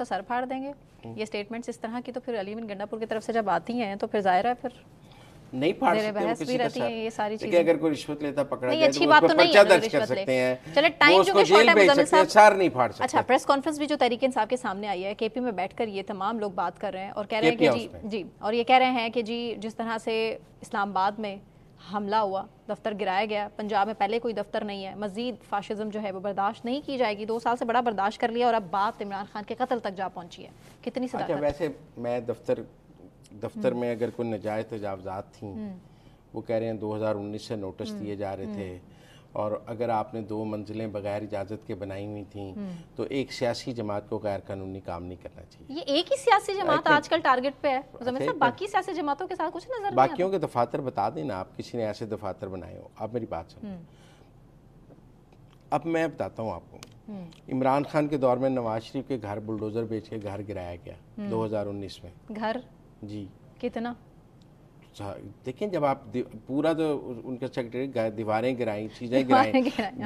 उसका सर फाड़ देंगे। ये स्टेटमेंट्स इस तरह की तो फिर अली बिन गंडापुर की तरफ से जब आती हैं तो फिर जाहिर है फिर नहीं फाड़ सकते बहस भी रहती है ये सारी चीजें। अगर कोई रिश्वत लेता पकड़ा नहीं, जाए अच्छी तो बात उस तो पर नहीं पर्चा है दर्ज कर सकते हैं, चले टाइम जो जेल भेज सकते हैं, सर नहीं फाड़ सकते। अच्छा, प्रेस कॉन्फ्रेंस भी जो तहरीक इंसाफ के सामने आई है, केपी में बैठकर ये तमाम लोग बात कर रहे हैं और कह रहे हैं कि जी और ये कह रहे हैं कि जी जिस तरह से इस्लामाबाद में हमला हुआ, दफ्तर गिराया गया, पंजाब में पहले कोई दफ्तर नहीं है, मजीद फाशिज्म जो है वो बर्दाश्त नहीं की जाएगी। 2 साल से बड़ा बर्दाश्त कर लिया और अब बात इमरान खान के कत्ल तक जा पहुंची है। कितनी सदाकत। अच्छा, वैसे मैं दफ्तर में अगर कोई नजायज तजावजात थी, वो कह रहे हैं 2019 से नोटिस दिए जा रहे थे और अगर आपने 2 मंजिलें बगैर इजाज़त के बनाई हुई थी तो एक सियासी जमात को गैर कानूनी काम नहीं करना चाहिए। ये एक ही सियासी जमात आजकल टारगेट पे है, मुज़म्मिल साहब, बाकी सियासी जमातों के साथ कुछ नजर नहीं आता। बाकियों के दफातर बता देना, आप किसी ने ऐसे दफातर बनाए हो। आप मेरी बात सुनो, अब मैं बताता हूँ आपको। इमरान खान के दौर में नवाज शरीफ के घर बुलडोजर बेच के घर गिराया गया 2019 में। घर जी कितना? देखें, जब आप पूरा तो उनके सेक्रेटरी दीवारें गिराई, चीजें गिराई,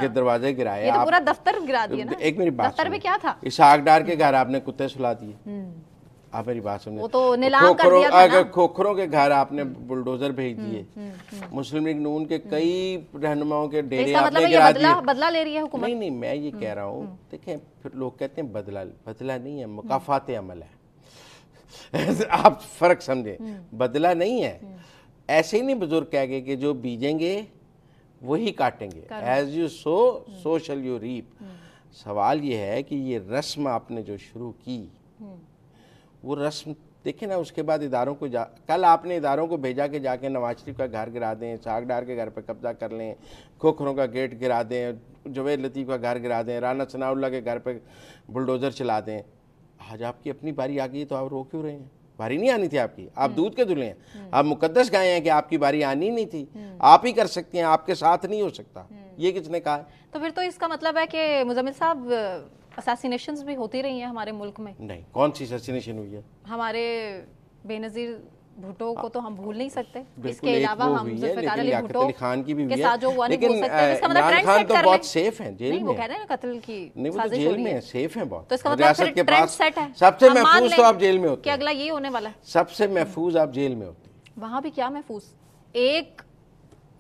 दरवाजे गिराए, तो पूरा दफ्तर गिरा दिया ना। एक मेरी बात, दफ्तर में क्या था? इसाक डार के घर आपने कुत्ते सुला दिए। आप मेरी बात सुनिए, वो तो नीलाम कर दिया था ना। खोखरों के घर आपने बुलडोजर भेज दिए। मुस्लिम लीग नून के कई रहनुमाओं के डेरे आपने गिरा दिए। बदला ले रही है हुकूमत? नहीं, मैं ये कह रहा हूँ, देखें फिर लोग कहते हैं बदला नहीं है, मुकाफात अमल है। आप फर्क समझे, बदला नहीं है। ऐसे ही नहीं बुजुर्ग कह गए कि जो बीजेंगे वही काटेंगे, as you sow shall you reap. सवाल ये है कि ये रस्म आपने जो शुरू की, वो रस्म देखे ना, उसके बाद इदारों को कल आपने इदारों को भेजा कि जाके नवाज शरीफ का घर गिरा दें, साग डार के घर पे कब्जा कर लें, खोखरों का गेट गिरा दें, जवेद लतीफ़ का घर गिरा दें, राना सनाउल्लाह के घर पे बुलडोज़र चला दें। आज आपकी अपनी बारी आ गई तो आप रो क्यों रहे हैं? बारी नहीं आनी थी आपकी, आप दूध के दूल्हे हैं, आप मुकद्दस गाय हैं कि आपकी बारी आनी नहीं थी। आप ही कर सकते हैं, आपके साथ नहीं हो सकता। ये किसने कहा है? तो फिर तो इसका मतलब है कि मुज़म्मिल साहब असैसिनेशंस भी होती रही हैं हमारे मुल्क में। नहीं, कौन सी असैसिनेशन हुई है? हमारे बेनज़ीर भुट्टो को तो हम भूल नहीं सकते। इसके अलावा हम जुल्फ़िकार अली भुट्टो खान की भी के साथ जो हुआ नहीं भूल सकते। इसका मतलब इमरान खान तो बहुत सेफ हैं जेल में। वो कह रहे हैं कत्ल की नहीं, वो तो जेल में है, सेफ हैं बहुत। तो इसका मतलब फिर ट्रेंड सेट है। सबसे महफूज तो आप जेल में होते हैं। अगला ये होने वाला है, सबसे महफूज आप जेल में होते हैं। वहां भी क्या महफूज? एक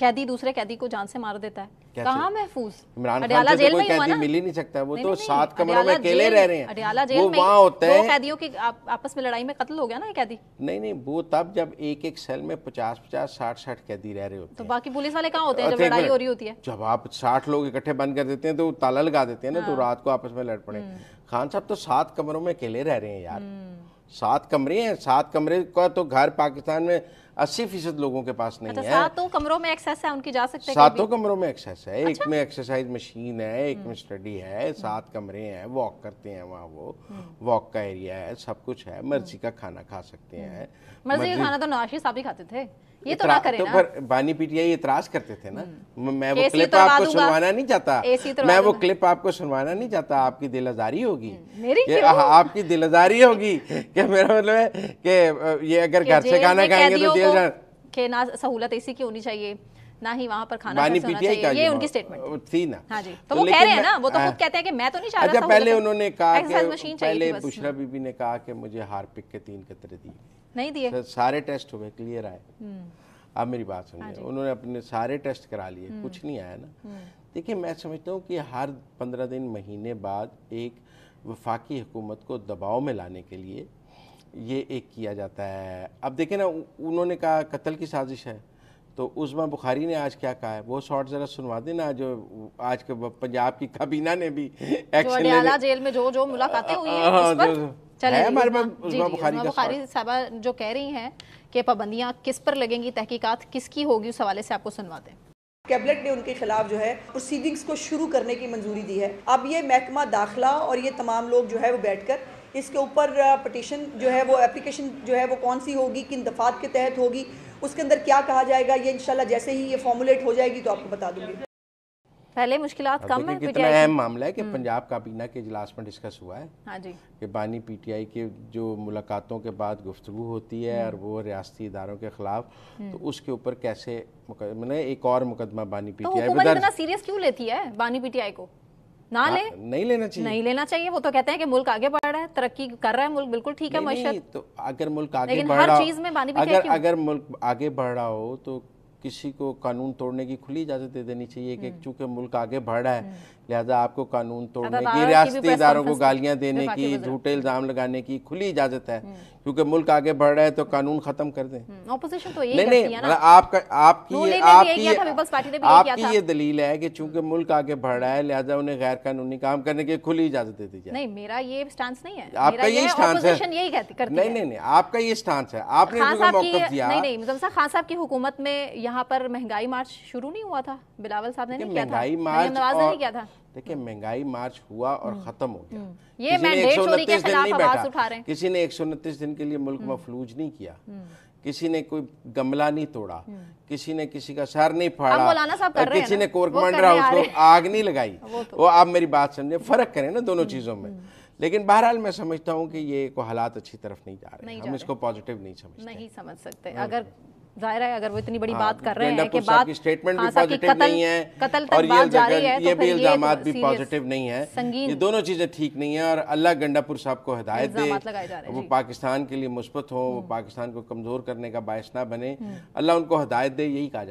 कैदी दूसरे कैदी को जान से मार देता है, कहाँ महफूज? इमरान खान से तो कोई कैदी मिल ही नहीं सकता है, वो तो 7 कमरों में अकेले रह रहे हैं। अडयाला जेल में वहाँ होते हैं 2 कैदियों की आपस में लड़ाई में कत्ल हो गया ना, ये कैदी। नहीं, वो तब जब एक सेल में 50-50, 60-60 कैदी रह रहे होते हैं। तो बाकी पुलिस वाले कहाँ होते हैं जब लड़ाई हो रही होती है? जब आप 60 लोग इकट्ठे बंद कर देते हैं तो ताला लगा देते हैं ना, तो रात को आपस में लड़ पड़े। खान साहब तो 7 कमरों में अकेले रह रहे हैं यार। 7 कमरे हैं, 7 कमरे का तो घर पाकिस्तान में 80% लोगों के पास नहीं है। 7 कमरों में एक्सेस है उनकी, जा सकते हैं 7 कमरों में एक्सेस है। एक में एक्सरसाइज मशीन है, एक में स्टडी है, 7 कमरे हैं, वॉक करते हैं वहाँ, वो वॉक का एरिया है, सब कुछ है, मर्जी का खाना खा सकते हैं। मर्जी का खाना तो नवाज शरीफ साहब ही खाते थे, ये तो ना करें ना। पर बानी पीटीआई इतराज करते थे ना। मैं वो क्लिप आपको सुनवाना नहीं चाहता, मैं वो क्लिप आपको सुनवाना नहीं चाहता। आपकी दिल आजारी होगी, आपकी दिल आजारी होगी कि मेरा मतलब है कि ये अगर घर से खाना खाएंगे तो जेल जाना के ना सहूलत ऐसी की होनी चाहिए ना ही वहाँ पर खाना होना चाहिए। ये उनकी स्टेटमेंट थी ना। हाँ जी, तो वो कह रहे हैं ना, वो तो खुद कहते हैं कि मैं तो नहीं चाह रहा। अच्छा, पहले उन्होंने कहा कि पहले बुशरा बीबी ने कहा कि मुझे हार्पिक के 3 कतरे दिए, नहीं दिए, सारे टेस्ट हुए, क्लियर आए। अब मेरी बात सुनिए, उन्होंने अपने सारे टेस्ट करा लिए, कुछ नहीं आया ना। देखिए, मैं समझता हूँ कि हर 15 दिन महीने बाद एक वफाकी हुकूमत को दबाव में लाने के लिए ये एक किया जाता है। अब देखें ना, उन्होंने कहा कत्ल की साजिश है, तो उस्मा बुखारी ने आज क्या कहा है वो शॉर्ट जरा सुनवा देना। जो आज के पंजाब की काबीना ने भी एक्शन जेल में जो मुलाकातें हुई हैं, हमारे बुखारी साहबा जो कह रही हैं कि पाबंदियां किस पर लगेंगी, तहकीकात किसकी होगी, उस हवाले से आपको सुनवाते हैं। कैबिनेट ने उनके खिलाफ जो है प्रोसीडिंग्स को शुरू करने की मंजूरी दी है। अब ये महकमा दाखिला और ये तमाम लोग जो है वो बैठकर इसके ऊपर पटिशन जो है वो एप्लीकेशन जो है वो कौन सी होगी, किन दफात के तहत होगी, उसके अंदर क्या कहा जाएगा, ये इंशाल्लाह जैसे ही ये फॉर्मुलेट हो जाएगी तो आपको बता दूंगी। पहले मुश्किलात कम है। कितना अहम मामला है कि पंजाब काबीना के इजलास में डिस्कस हुआ है। हाँ जी, कि बानी पीटीआई के जो मुलाकातों के बाद गुफ्तगू होती है और वो रियासती इदारों के खिलाफ, तो उसके ऊपर कैसे एक और मुकदमा बानी पीटीआई इतना सीरियस क्यों लेती है बानी पीटीआई को? ना ले, नहीं लेना चाहिए, नहीं लेना चाहिए। वो तो कहते हैं कि मुल्क आगे बढ़ रहा है, तरक्की कर रहा है मुल्क, बिल्कुल ठीक है मशहद। तो अगर मुल्क आगे बढ़ रहा हो, अगर मुल्क आगे बढ़ रहा हो तो किसी को कानून तोड़ने की खुली इजाजत दे देनी चाहिए कि चूंकि मुल्क आगे बढ़ रहा है लिहाजा आपको कानून तोड़ने की, रियासती इदारों को गालियां देने की, झूठे इल्जाम लगाने की खुली इजाजत है, क्योंकि मुल्क आगे बढ़ रहा है तो कानून खत्म कर दें। ऑपोजिशन तो यही करती है ना। आपकी ये दलील है कि चूंकि मुल्क आगे बढ़ रहा है लिहाजा उन्हें गैर कानूनी काम करने की खुली इजाजत दे दी जाए। नहीं, मेरा ये स्टांस नहीं है, आपका ये स्टांस है, यही करती है। नहीं, आपका ये स्टांस है, आपने मौक़िफ़ दिया। नहीं, मुज़फ़्फ़र साहब, खान साहब की हुकूमत में यहाँ पर महंगाई मार्च शुरू नहीं हुआ था, बिलावल साहब ने नहीं किया था, महंगाई मार्च नहीं किया था। देखिए महंगाई मार्च हुआ और खत्म हो गया। ये मैंडेट चोरी के खिलाफ आवाज उठा रहे हैं। किसी ने 129 दिन के लिए मुल्क मफलूज नहीं किया, किसी ने कोई गमला नहीं तोड़ा, किसी ने किसी का सर नहीं फाड़ा, किसी ने कोरकमंडल हाउस को आग नहीं लगाई। वो आप मेरी बात समझे, फर्क करें ना दोनों चीजों में। लेकिन बहरहाल मैं समझता हूँ कि ये को हालात अच्छी तरफ नहीं जा रहे, हम इसको पॉजिटिव नहीं समझ सकते। अगर जाहिर है अगर वो इतनी बड़ी बात कर रहे हैं कि बात की स्टेटमेंट भी पॉजिटिव नहीं है और ये भी इल्जामात भी पॉजिटिव नहीं है, ये दोनों चीजें ठीक नहीं है। और अल्लाह गंडापुर साहब को हिदायत दे, वो पाकिस्तान के लिए मुस्बत हो, वो पाकिस्तान को कमजोर करने का बायस ना बने, अल्लाह उनको हिदायत दे, यही कहा